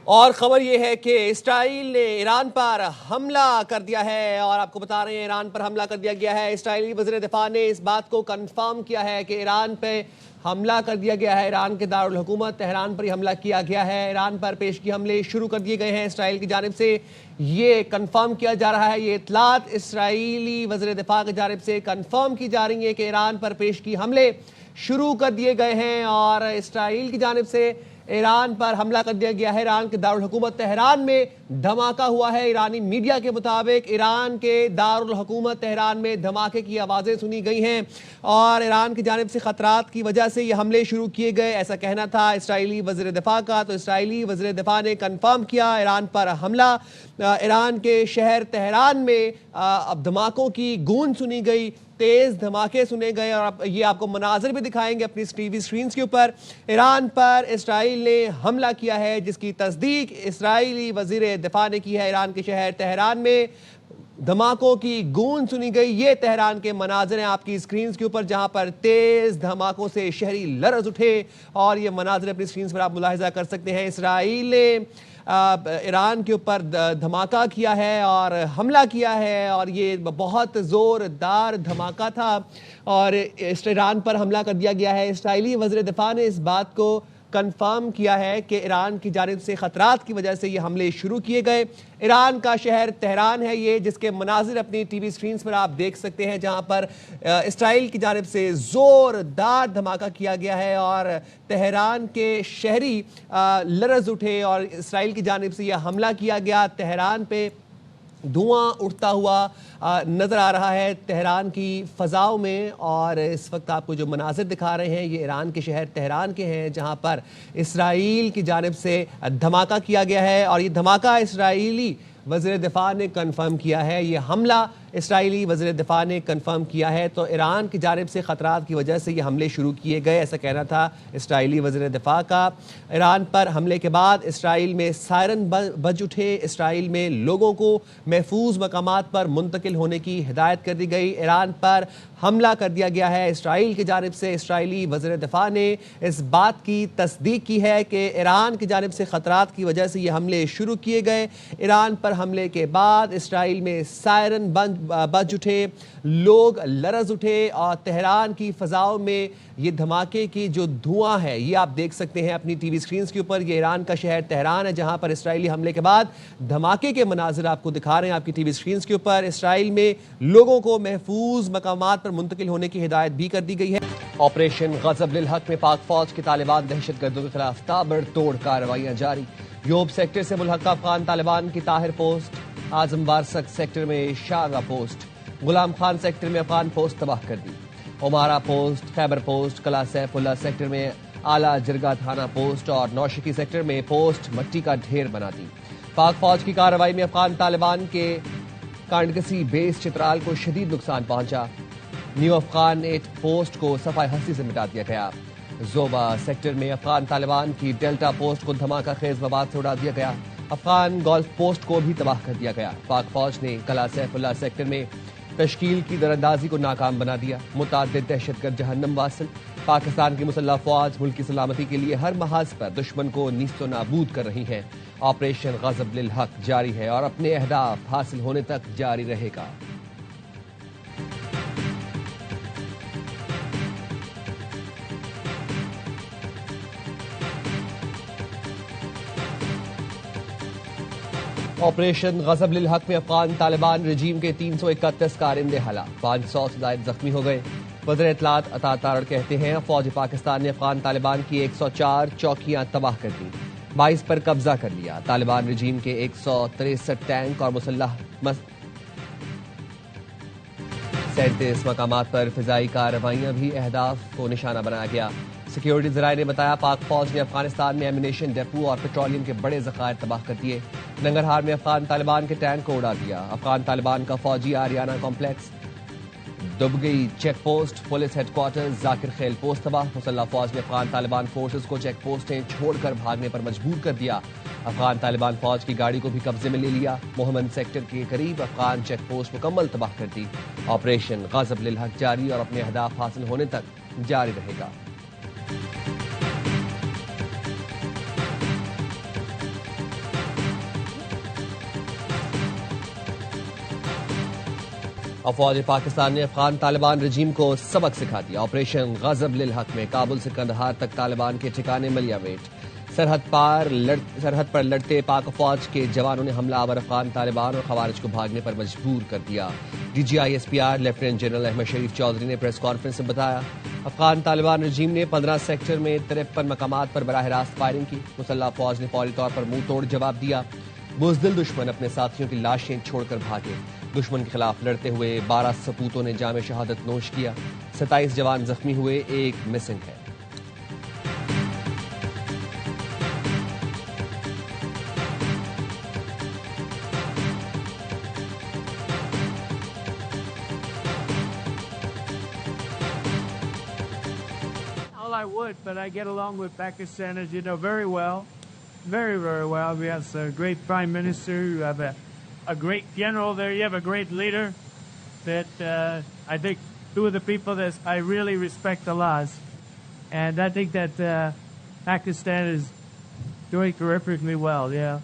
और खबर यह है कि इसराइल ने ईरान पर हमला कर दिया है और आपको बता रहे हैं ईरान पर हमला कर दिया गया है। इसराइली वज़ीर दिफा ने इस बात को कंफर्म किया है कि ईरान पे हमला कर दिया गया है। ईरान के दारुल हुकूमत तेहरान पर ही हमला किया गया है। ईरान पर पेशगी हमले शुरू कर दिए गए हैं इसराइल की जानिब से। ये कंफर्म किया जा रहा है, ये इतलात इसराइली वज़ीर दिफा की जानिब से कंफर्म की जा रही है कि ईरान पर पेशगी हमले शुरू कर दिए गए हैं और इसराइल की जानिब से ईरान पर हमला कर दिया गया है। ईरान के दारुल हुकूमत तेहरान में धमाका हुआ है। ईरानी मीडिया के मुताबिक ईरान के दारुल हुकूमत तेहरान में धमाके की आवाज़ें सुनी गई हैं और ईरान की जानिब से ख़तरात की वजह से ये हमले शुरू किए गए, ऐसा कहना था इसराइली वज़ीर दिफा का। तो इसराइली वज़ीर दिफा ने कन्फर्म किया ईरान पर हमला। ईरान के शहर तेहरान में अब धमाकों की गूंज सुनी गई, तेज धमाके सुने गए और ये आपको मनाजिर भी दिखाएंगे अपनी टीवी स्क्रीन के ऊपर। ईरान पर इसराइल ने हमला किया है जिसकी तस्दीक इसराइली वज़ीर दिफा ने की है। ईरान के शहर तेहरान में धमाकों की गूंज सुनी गई। ये तेहरान के मनाजिर हैं आपकी स्क्रीन के ऊपर जहां पर तेज धमाकों से शहरी लरज़ उठे और ये मनाजिर अपनी स्क्रीन पर आप मुलाहिजा कर सकते हैं। इसराइल ने ईरान के ऊपर धमाका किया है और हमला किया है और ये बहुत ज़ोरदार धमाका था और ईरान पर हमला कर दिया गया है। इसराइली वज़ीर दिफा ने इस बात को कंफर्म किया है कि ईरान की जानिब से ख़तरात की वजह से ये हमले शुरू किए गए। ईरान का शहर तेहरान है ये, जिसके मनाजिर अपनी टीवी स्क्रीन पर आप देख सकते हैं जहां पर इसराइल की जानिब से ज़ोरदार धमाका किया गया है और तेहरान के शहरी लरज़ उठे और इसराइल की जानिब से यह हमला किया गया। तेहरान पे धुआं उठता हुआ नज़र आ रहा है तेहरान की फ़ज़ाओं में और इस वक्त आपको जो मनाज़िर दिखा रहे हैं ये ईरान के शहर तेहरान के हैं जहां पर इसराइल की जानिब से धमाका किया गया है और ये धमाका इसराइली वज़ीर दिफा ने कंफर्म किया है। ये हमला इसराइली वज़ीर दिफा ने कंफर्म किया है। तो ईरान की जानिब से ख़तरात की वजह से ये हमले शुरू किए गए, ऐसा कहना था इसराइली वज़ीर दिफा का। ईरान पर हमले के बाद इसराइल में सायरन बज उठे। इसराइल में लोगों को महफूज मकामात पर मुंतकिल होने की हिदायत कर दी गई। ईरान पर हमला कर दिया गया है इसराइल की जानिब से। इसराइली वज़ीर दिफा ने इस बात की तस्दीक की है कि ईरान की जानिब से ख़तरात की वजह से ये हमले शुरू किए गए। ईरान पर हमले के बाद इसराइल में सायरन बज उठे, लोग लरज़ उठे और तेहरान की फ़ज़ाओं में ये धमाके की जो धुआं है ये आप देख सकते हैं अपनी टीवी स्क्रीन के ऊपर। ये ईरान का शहर तेहरान है जहां पर इसराइली हमले के बाद धमाके के मनाजिर आपको दिखा रहे हैं आपकी टीवी स्क्रीन के ऊपर। इसराइल में लोगों को महफूज मकामात पर मुंतकिल होने की हिदायत भी कर दी गई है। ऑपरेशन गज़ब लिल हक में पाक फौज के तालिबान दहशतगर्दों के खिलाफ ताबड़तोड़ कार्रवाइयां जारी। योब सेक्टर से मुल्हका अफगान तालिबान की ताहिर पोस्ट, आजम वारसक सेक्टर में शारगा पोस्ट, गुलाम खान सेक्टर में अफगान पोस्ट तबाह कर दी। ओमारा पोस्ट, खैबर पोस्ट, कला सैफुल्ला सेक्टर में आला जिरगा थाना पोस्ट और नौशकी सेक्टर में पोस्ट मट्टी का ढेर बना दी। पाक फौज की कार्रवाई में अफगान तालिबान के कांडगसी बेस चित्राल को शदीद नुकसान पहुंचा। न्यू अफगान 8 पोस्ट को सफाई हस्ती से मिटा दिया गया। जोबा सेक्टर में अफगान तालिबान की डेल्टा पोस्ट को धमाका खेज मवाद से उड़ा दिया गया। अफगान गोल्फ पोस्ट को भी तबाह कर दिया गया। पाक फौज ने कला सैफुल्ला सेक्टर में तश्कील की दरअंदाजी को नाकाम बना दिया। मुतादिद दहशतगर्द जहन्नम वासिल। पाकिस्तान की मुसल्लह फौज मुल्क की सलामती के लिए हर महाज पर दुश्मन को नीस्तो नाबूद कर रही है। ऑपरेशन गज़ब लिल हक जारी है और अपने अहदाफ हासिल होने तक जारी रहेगा। ऑपरेशन गज़ब लिल हक में अफगान तालिबान रजीम के 331 कारिंदे हलाक, 500 से ज़ायद जख्मी हो गए। वज़ीर इत्तलात अता तारड़ कहते हैं फौज पाकिस्तान ने अफगान तालिबान की 104 चौकियां तबाह कर दी, 22 पर कब्जा कर लिया। तालिबान रजीम के 163 टैंक और मुसल्लह 37 मकामात पर फिजाई कार्रवाइयां भी अहदाफ को निशाना बनाया गया। सिक्योरिटी ज़राए ने बताया पाक फौज ने अफगानिस्तान में एमिनेशन डेपो और पेट्रोलियम के बड़े ज़खायर तबाह कर दिए। नंगरहार में अफगान तालिबान के टैंक को उड़ा दिया। अफगान तालिबान का फौजी Ariana complex, Dubgai check post, police headquarters, Zakir Khel post तबाह। मुसल्लह फौज ने अफगान तालिबान फोर्सेस को चेक पोस्टें छोड़कर भागने पर मजबूर कर दिया। अफगान तालिबान फौज की गाड़ी को भी कब्जे में ले लिया। मोहम्मद सेक्टर के करीब अफगान चेक पोस्ट मुकम्मल तबाह कर दी। ऑपरेशन गज़ब लिल हक जारी और अपने अहदाफ हासिल होने तक जारी रहेगा। और फौज पाकिस्तान ने अफगान तालिबान रजीम को सबक सिखा दिया। ऑपरेशन गजब लिल हक में काबुल से कंदहार तक तालिबान के ठिकाने मलियावेट। सरहद पर लड़ते पाक फौज के जवानों ने हमलावर अफगान तालिबान और खवारिज को भागने पर मजबूर कर दिया। DGI SPR lieutenant general Ahmed Sharif Chaudhry ने प्रेस कॉन्फ्रेंस में बताया, अफगान तालिबान रजीम ने 15 सेक्टर में 53 मकामात पर बराह रास्त फायरिंग की। मुसल्लह फौज ने फौरी तौर पर मुंह तोड़ जवाब दिया। बुज़दिल दुश्मन अपने साथियों की लाशें छोड़कर भागे। दुश्मन के खिलाफ लड़ते हुए 12 सपूतों ने जाम शहादत नोश किया। 27 जवान जख्मी हुए, एक मिसिंग है। I would, but I get along with Pakistan, as you know, very well. Very, very well. We have a great prime minister. You have a great general there. You have a great leader that I think two of the people that I really respect a lot. And I think that Pakistan is doing terrifically well, yeah.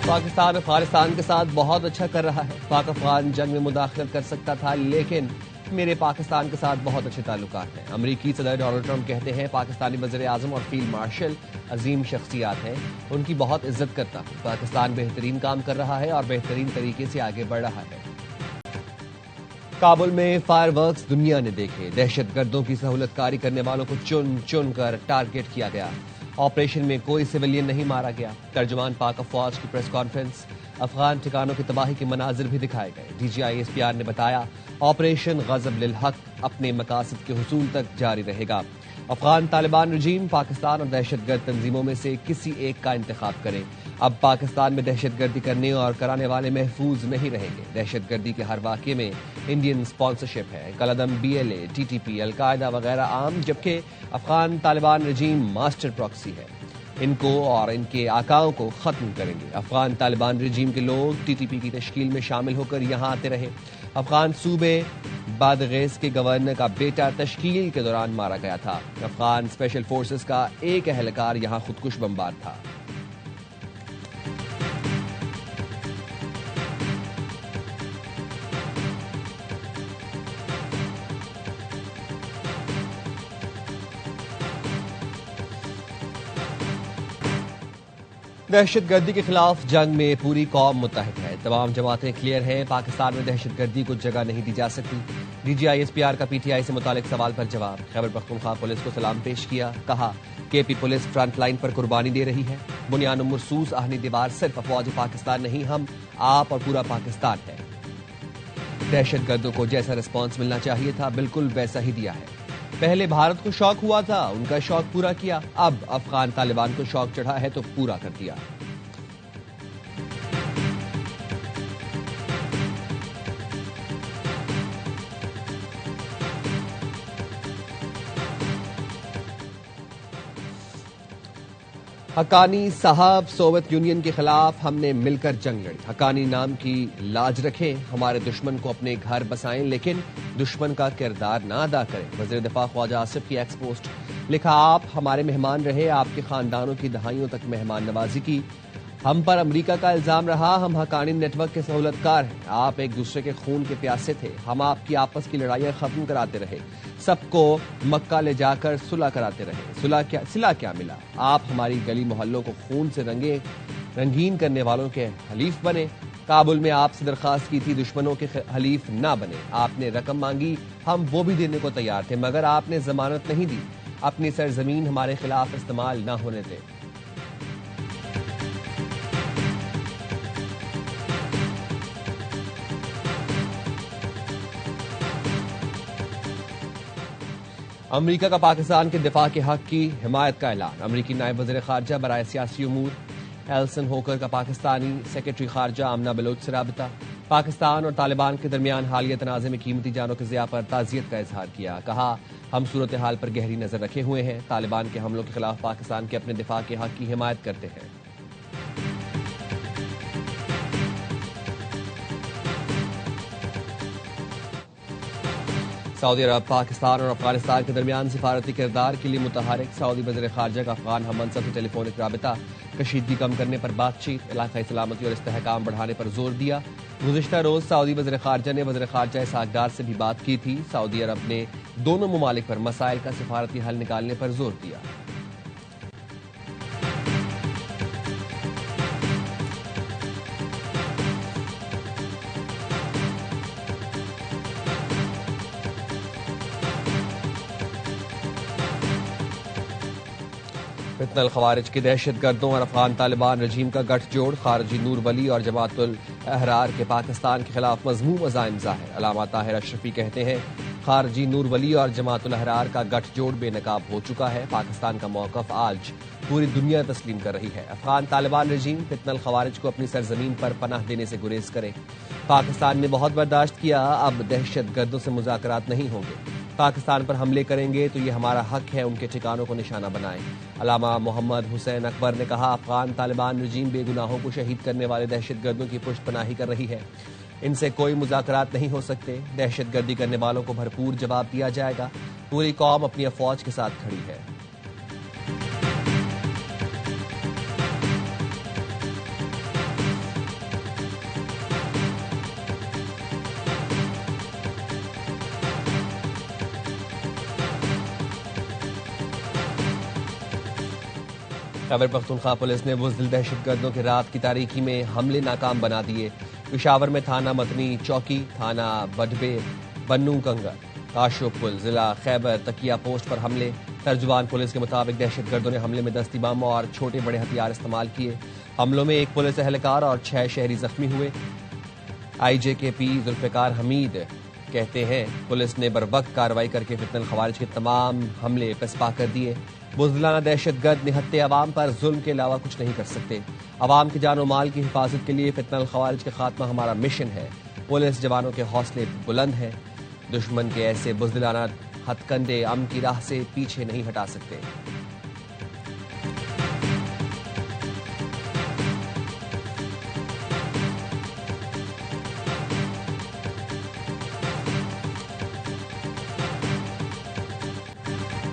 Pakistan Afghanistan के साथ बहुत अच्छा कर रहा है। पाक अफगान जंग में मुदाखलत कर सकता था, लेकिन मेरे पाकिस्तान के साथ बहुत अच्छे ताल्लुकात हैं। अमरीकी सदर डोनाल्ड ट्रंप कहते हैं, पाकिस्तानी वज़ीर आज़म और फील्ड मार्शल अजीम शख्सियात हैं, उनकी बहुत इज्जत करता हूं। पाकिस्तान बेहतरीन काम कर रहा है और बेहतरीन तरीके से आगे बढ़ रहा है। काबुल में फायरवर्क्स दुनिया ने देखे। दहशतगर्दों की सहूलतकारी करने वालों को चुन चुन कर टारगेट किया गया। ऑपरेशन में कोई सिविलियन नहीं मारा गया। तर्जुमान पाक फौज की प्रेस कॉन्फ्रेंस, अफगान ठिकानों की तबाही के मनाजिर भी दिखाए गए। DGI SPR ने बताया, ऑपरेशन गजब लिल हक अपने मकासद के हुसूल तक जारी रहेगा। अफगान तालिबान रजीम पाकिस्तान और दहशतगर्द तंजीमों में से किसी एक का इंतखाब करे। अब पाकिस्तान में दहशतगर्दी करने और कराने वाले महफूज नहीं रहेंगे। दहशतगर्दी के हर वाक़े में इंडियन स्पॉन्सरशिप है। कलअदम BLA, TTP, अलकायदा वगैरह आम, जबकि अफगान तालिबान रजीम मास्टर प्रॉक्सी है। इनको और इनके आकाओं को खत्म करेंगे। अफगान तालिबान रजीम के लोग TTP की तश्कील में शामिल होकर यहां आते रहे। अफगान सूबे बादगेस के गवर्नर का बेटा तश्कील के दौरान मारा गया था। अफगान स्पेशल फोर्सेस का एक एहलकार यहां खुदकुश बमबार था। दहशतगर्दी के खिलाफ जंग में पूरी कौम मुत्तहिद है। तमाम जमातें क्लियर हैं, पाकिस्तान में दहशतगर्दी को जगह नहीं दी जा सकती। DGI SPR का PTI से मुतालिक सवाल पर जवाब। खैबर पख्तूनख्वा पुलिस को सलाम पेश किया। कहा, KP पुलिस फ्रंट लाइन पर कुर्बानी दे रही है। बुनियाद मरसूस आहनी दीवार सिर्फ अफवाज पाकिस्तान नहीं, हम, आप और पूरा पाकिस्तान है। दहशतगर्दों को जैसा रिस्पॉन्स मिलना चाहिए था, बिल्कुल वैसा ही दिया है। पहले भारत को शौक हुआ था, उनका शौक पूरा किया। अब अफगान तालिबान को शौक चढ़ा है तो पूरा कर दिया। हक्कानी साहब, सोवियत यूनियन के खिलाफ हमने मिलकर जंग लड़ी। हक्कानी नाम की लाज रखें, हमारे दुश्मन को अपने घर बसाएं, लेकिन दुश्मन का किरदार ना अदा करें। वज़ीर दिफा ख्वाजा आसिफ की एक्स पोस्ट। लिखा, आप हमारे मेहमान रहे, आपके खानदानों की दहाइयों तक मेहमान नवाजी की। हम पर अमेरिका का इल्जाम रहा, हम हक्कानी नेटवर्क के सहूलतकार हैं। आप एक दूसरे के खून के प्यासे थे, हम आपकी आपस की लड़ाइयां खत्म कराते रहे, सबको मक्का ले जाकर सुलह कराते रहे। सिला क्या मिला? आप हमारी गली मोहल्लों को खून से रंगीन करने वालों के हलीफ बने। काबुल में आपसे दरखास्त की थी, दुश्मनों के हलीफ ना बने। आपने रकम मांगी, हम वो भी देने को तैयार थे, मगर आपने जमानत नहीं दी। अपनी सरजमीन हमारे खिलाफ इस्तेमाल ना होने दे। अमरीका का पाकिस्तान के दिफा के हक की हिमायत का ऐलान। अमरीकी नायब वज़ीर ख़ारजा बराए सियासी उमूर एल्सन होकर का पाकिस्तानी सेक्रेटरी ख़ारजा आमना बलोच से राबता। पाकिस्तान और तालिबान के दरमियान हालिया तनाज़े में कीमती जानों के ज़िया पर ताज़ियत का इजहार किया। कहा, हम सूरत हाल पर गहरी नज़र रखे हुए हैं, तालिबान के हमलों के खिलाफ पाकिस्तान के अपने दिफा के हक की हिमायत करते हैं। सऊदी अरब पाकिस्तान और अफगानिस्तान के दरमियान सिफारती किरदार के लिए मुतहरिक। सऊदी वज़ीर ख़ारजा का अफगान हम मनसब से टेलीफोनिक राबिता। कशीदगी कम करने पर बातचीत। इलाक़ाई सलामती और इस्तेहकाम बढ़ाने पर जोर दिया। गुज़िश्ता रोज़ सऊदी वज़ीर ख़ारजा ने वज़ीर ख़ारजा इसहाक़ डार से भी बात की थी। सऊदी अरब ने दोनों ममालिक पर मसाइल का सिफारती हल निकालने पर जोर दिया। फितनल खवारिज के दहशत गर्दों और अफगान तालिबान रजीम का गठजोड़। खारजी नूर वली और जमातुल अहरार के पाकिस्तान के खिलाफ मज़मूम अज़ाइम ज़ाहिर। अल्लामा ताहिर अशरफी कहते हैं खारजी नूर वली और जमातुल अहरार का गठजोड़ बेनकाब हो चुका है। पाकिस्तान का मौक़िफ़ आज पूरी दुनिया तस्लीम कर रही है। अफगान तालिबान रजीम फितनल खवारिज को अपनी सरजमीन पर पनाह देने से गुरेज करे। पाकिस्तान ने बहुत बर्दाश्त किया, अब दहशत गर्दों से मुज़ाकरात नहीं होंगे। पाकिस्तान पर हमले करेंगे तो ये हमारा हक है उनके ठिकानों को निशाना बनाएं। अल्लामा मोहम्मद हुसैन अकबर ने कहा अफगान तालिबान रजीम बेगुनाहों को शहीद करने वाले दहशत गर्दों की पुष्टपनाही कर रही है। इनसे कोई मुज़ाकरात नहीं हो सकते। दहशत गर्दी करने वालों को भरपूर जवाब दिया जाएगा। पूरी कौम अपनी अफवाज के साथ खड़ी है। खैबर पख्तूनख्वा पुलिस ने बुज़दिल दहशतगर्दों के रात की तारीकी में हमले नाकाम बना दिए। पेशावर में थाना मतनी चौकी, थाना बडबे, बन्नू कंगर, काशोपुल, जिला खैबर तकिया पोस्ट पर हमले। तर्जुबान पुलिस के मुताबिक दहशतगर्दों ने हमले में दस्ती बम और छोटे बड़े हथियार इस्तेमाल किए। हमलों में एक पुलिस एहलकार और 6 शहरी जख्मी हुए। IJKP जुल्फ़िकार हमीद कहते हैं पुलिस ने बरवक्त कार्रवाई करके फितनल खवारिज के तमाम हमले पसपा कर दिए। बुज़दिलाना दहशतगर्द निहत्ते अवाम पर जुल्म के अलावा कुछ नहीं कर सकते। अवाम के जान और माल की हिफाजत के लिए फितनल खवारिज का खात्मा हमारा मिशन है। पुलिस जवानों के हौसले बुलंद हैं। दुश्मन के ऐसे बुज़दिलाना हथकंडे अमन की राह से पीछे नहीं हटा सकते।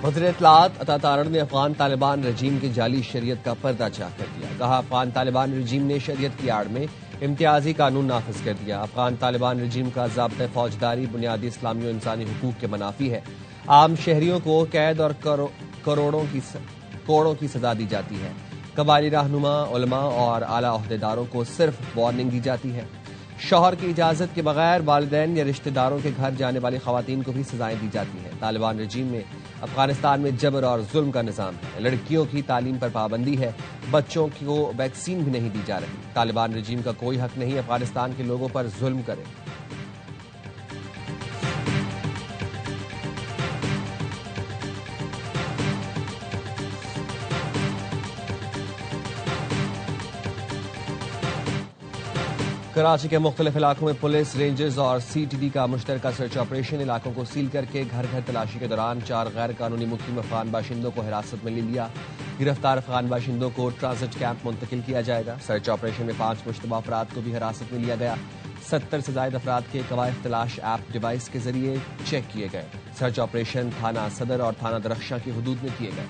वज़ीर इत्तलाआत अता तारड़ ने अफगान तालिबान रजीम की जाली शरीयत का पर्दाचाह कर दिया। कहा अफगान तालिबान रजीम ने शरीयत की आड़ में इम्तियाजी कानून नाफिज कर दिया। अफगान तालिबान रजीम का ज़ाब्ता फौजदारी बुनियादी इस्लामी और इंसानी हुकूक के मनाफी है। आम शहरियों को कैद और करोड़ों की सजा दी जाती है। कबायली रहनुमा, उलमा और आला ओहदेदारों को सिर्फ वार्निंग दी जाती है। शौहर की इजाजत के बगैर वालिदैन या रिश्तेदारों के घर जाने वाली खवातीन को भी सजाएं दी जाती हैं। तालिबान रजीम में अफगानिस्तान में जबर और जुल्म का निज़ाम है। लड़कियों की तालीम पर पाबंदी है। बच्चों को वैक्सीन भी नहीं दी जा रही। तालिबान रजीम का कोई हक नहीं अफगानिस्तान के लोगों पर जुल्म करे। कराची के मुख्तलिफ इलाकों में पुलिस, रेंजर्स और CTD का मुश्तरका सर्च ऑपरेशन। इलाकों को सील करके घर घर तलाशी के दौरान 4 गैर कानूनी मुकीम अफगान बाशिंदों को हिरासत में ले लिया। गिरफ्तार अफगान बाशिंदों को ट्रांजिट कैंप मुंतकिल किया जाएगा। सर्च ऑपरेशन में 5 मुश्तबा अफराद को भी हिरासत में लिया गया। 70 से ज्यादा अफराद के कवायद तलाश ऐप डिवाइस के जरिए चेक किए गए। सर्च ऑपरेशन थाना सदर और थाना दरख्शां की हदूद में किए गए।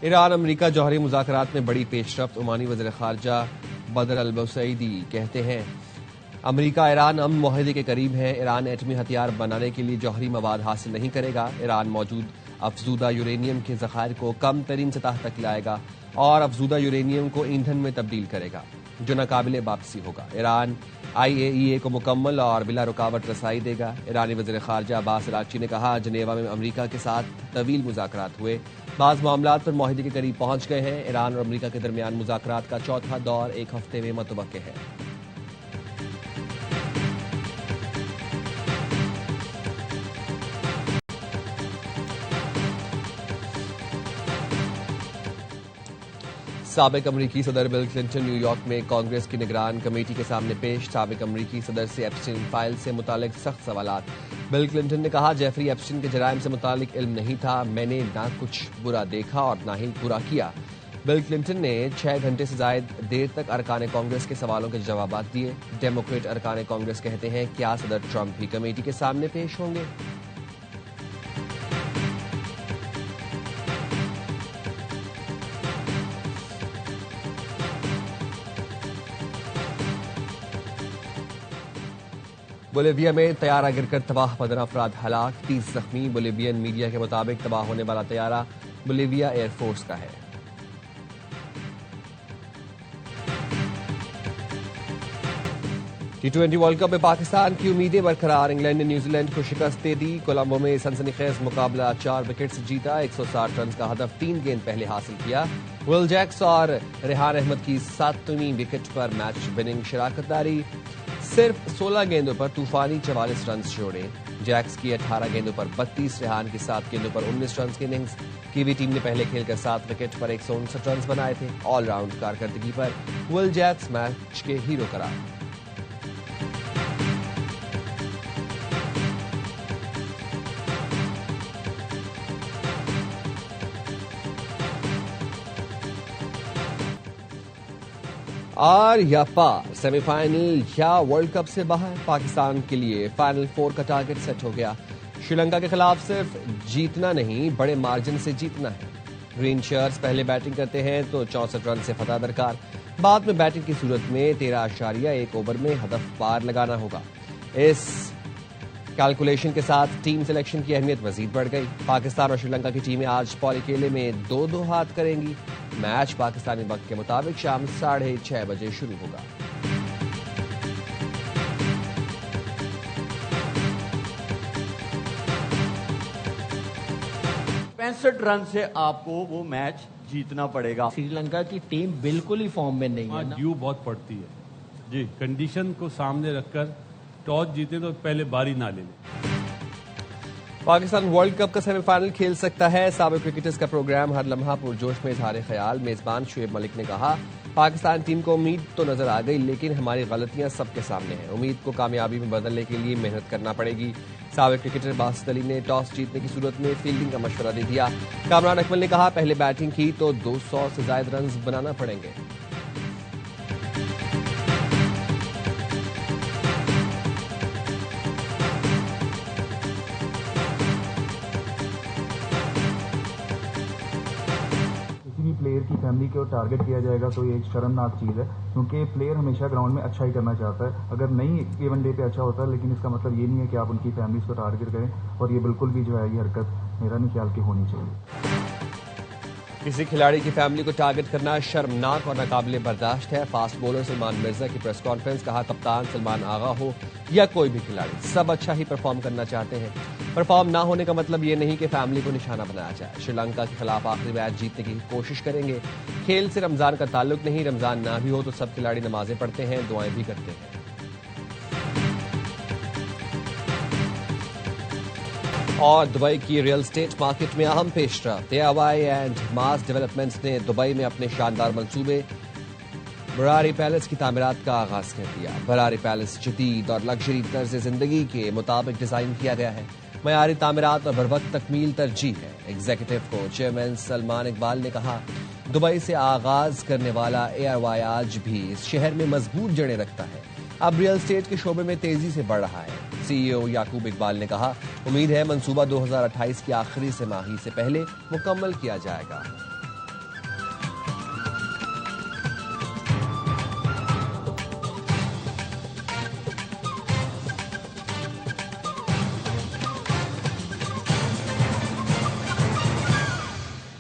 ईरान अमरीका जौहरी मुज़ाकरात में बड़ी पेशरफ्त। ओमानी वज़ीर ख़ारजा बदर अल बुसैदी कहते हैं अमरीका ईरान अमन मुआहदे के करीब है। ईरान एटमी हथियार बनाने के लिए जौहरी मवाद हासिल नहीं करेगा। ईरान मौजूद अफजूदा यूरेनियम के ज़खायर को कम तरीन सतह तक लाएगा और अफजूदा यूरेनियम को ईंधन में तब्दील करेगा जो नाकाबिले वापसी होगा। ईरान IAEA को मुकम्मल और बिला रुकावट रसाई देगा। ईरानी वज़ीर ख़ारजा अब्बास अरागची ने कहा जनेवा में अमरीका के साथ तवील मुज़ाकरात हुए। बाज़ मामलात पर मुआहदे के करीब पहुंच गए हैं। ईरान और अमरीका के दरमियान मुज़ाकरात का चौथा दौर 1 हफ्ते में मुतवक्के है। साबिक अमरीकी सदर बिल क्लिंटन न्यूयॉर्क में कांग्रेस की निगरान कमेटी के सामने पेश। साबिक अमरीकी सदर से एप्स्टीन फाइल से मुतालिक सख्त सवालात। बिल क्लिंटन ने कहा, जेफरी एप्स्टीन के जराइम से मुतालिक इल्म नहीं था, मैंने ना कुछ बुरा देखा और ना ही बुरा किया। बिल क्लिंटन ने 6 घंटे से जायद देर तक अरकान कांग्रेस के सवालों के जवाब दिए। डेमोक्रेट अरकान कांग्रेस कहते हैं, क्या सदर ट्रंप भी कमेटी के सामने पेश होंगे? बोलिविया में तैयारा गिरकर तबाह 15 अफराद हलाक, 30 जख्मी। बोलिवियन मीडिया के मुताबिक तबाह होने वाला तैयारा बोलिविया एयरफोर्स का है। T20 वर्ल्ड कप में पाकिस्तान की उम्मीदें बरकरार। इंग्लैंड ने न्यूजीलैंड को शिकस्त दे दी। कोलंबो में सनसनीखेज मुकाबला 4 विकेट से जीता। 160 रन का हदफ 3 गेंद पहले हासिल किया। विल जैक्स और रेहान अहमद की 7वीं विकेट पर मैच विनिंग शराकतदारी। सिर्फ 16 गेंदों पर तूफानी 44 रन जोड़े। जैक्स की 18 गेंदों पर 32, रेहान की 7 गेंदों पर 19 रन की इनिंग्स। कीवी टीम ने पहले खेलकर 7 विकेट पर 159 रन बनाए थे। ऑलराउंड कारकर्दगी पर विल जैक्स मैच के हीरो करार। आर या पार, सेमीफाइनल या वर्ल्ड कप से बाहर, पाकिस्तान के लिए फाइनल 4 का टारगेट सेट हो गया। श्रीलंका के खिलाफ सिर्फ जीतना नहीं, बड़े मार्जिन से जीतना है। ग्रीन शर्ट्स पहले बैटिंग करते हैं तो 64 रन से फतह दरकार। बाद में बैटिंग की सूरत में 13.1 ओवर में हदफ पार लगाना होगा। इस कैलकुलेशन के साथ टीम सिलेक्शन की अहमियत मजीद बढ़ गई। पाकिस्तान और श्रीलंका की टीमें आज पौलीखेले में 2-2 हाथ करेंगी। मैच पाकिस्तानी वक्त के मुताबिक शाम 6:30 बजे शुरू होगा। 65 रन से आपको वो मैच जीतना पड़ेगा। श्रीलंका की टीम बिल्कुल ही फॉर्म में नहीं है। ड्यू बहुत पड़ती है जी। कंडीशन को सामने रखकर टॉस जीते तो पहले बारी ना ले ले। पाकिस्तान वर्ल्ड कप का सेमीफाइनल खेल सकता है। साबिक क्रिकेटर्स का प्रोग्राम हर लम्हा पुरजोश में इजहार ख्याल। मेजबान शुएब मलिक ने कहा, पाकिस्तान टीम को उम्मीद तो नजर आ गई, लेकिन हमारी गलतियां सबके सामने हैं। उम्मीद को कामयाबी में बदलने के लिए मेहनत करना पड़ेगी। साबिक क्रिकेटर बासित अली ने टॉस जीतने की सूरत में फील्डिंग का मशवरा दे दिया। कामरान अकमल ने कहा, पहले बैटिंग की तो 200 से ज्यादा रन बनाना पड़ेंगे। प्लेयर की फैमिली को टारगेट किया जाएगा तो ये एक शर्मनाक चीज़ है, क्योंकि प्लेयर हमेशा ग्राउंड में अच्छा ही करना चाहता है। अगर नहीं गिवन डे पे अच्छा होता है, लेकिन इसका मतलब ये नहीं है कि आप उनकी फैमिलीज को टारगेट करें, और ये बिल्कुल भी जो है ये हरकत मेरा नहीं ख्याल की होनी चाहिए। किसी खिलाड़ी की फैमिली को टारगेट करना शर्मनाक और नाकाबिले बर्दाश्त है। फास्ट बॉलर सलमान मिर्जा की प्रेस कॉन्फ्रेंस। कहा, कप्तान सलमान आगा हो या कोई भी खिलाड़ी, सब अच्छा ही परफॉर्म करना चाहते हैं। परफॉर्म ना होने का मतलब ये नहीं कि फैमिली को निशाना बनाया जाए। श्रीलंका के खिलाफ आखिरी मैच जीतने की कोशिश करेंगे। खेल से रमजान का ताल्लुक नहीं, रमजान ना भी हो तो सब खिलाड़ी नमाजें पढ़ते हैं, दुआएं भी करते हैं। और दुबई की रियल एस्टेट मार्केट में अहम पेशरफ्त। एआरवाई एंड मास डेवलपमेंट्स ने दुबई में अपने शानदार मंसूबे बरारी पैलेस की तामीरात का आगाज कर दिया। बरारी पैलेस जदीद और लग्जरी तर्ज जिंदगी के मुताबिक डिजाइन किया गया है। मयारी तामीरात और बरवक्त तकमील तरजीह है। एग्जीक्यूटिव को चेयरमैन सलमान इकबाल ने कहा, दुबई से आगाज करने वाला एआरवाई आज भी इस शहर में मजबूत जड़ें रखता है। अब रियल एस्टेट के शोबे में तेजी से बढ़ रहा है। सीईओ याकूब इकबाल ने कहा, उम्मीद है मंसूबा 2028 की आखिरी तिमाही से पहले मुकम्मल किया जाएगा।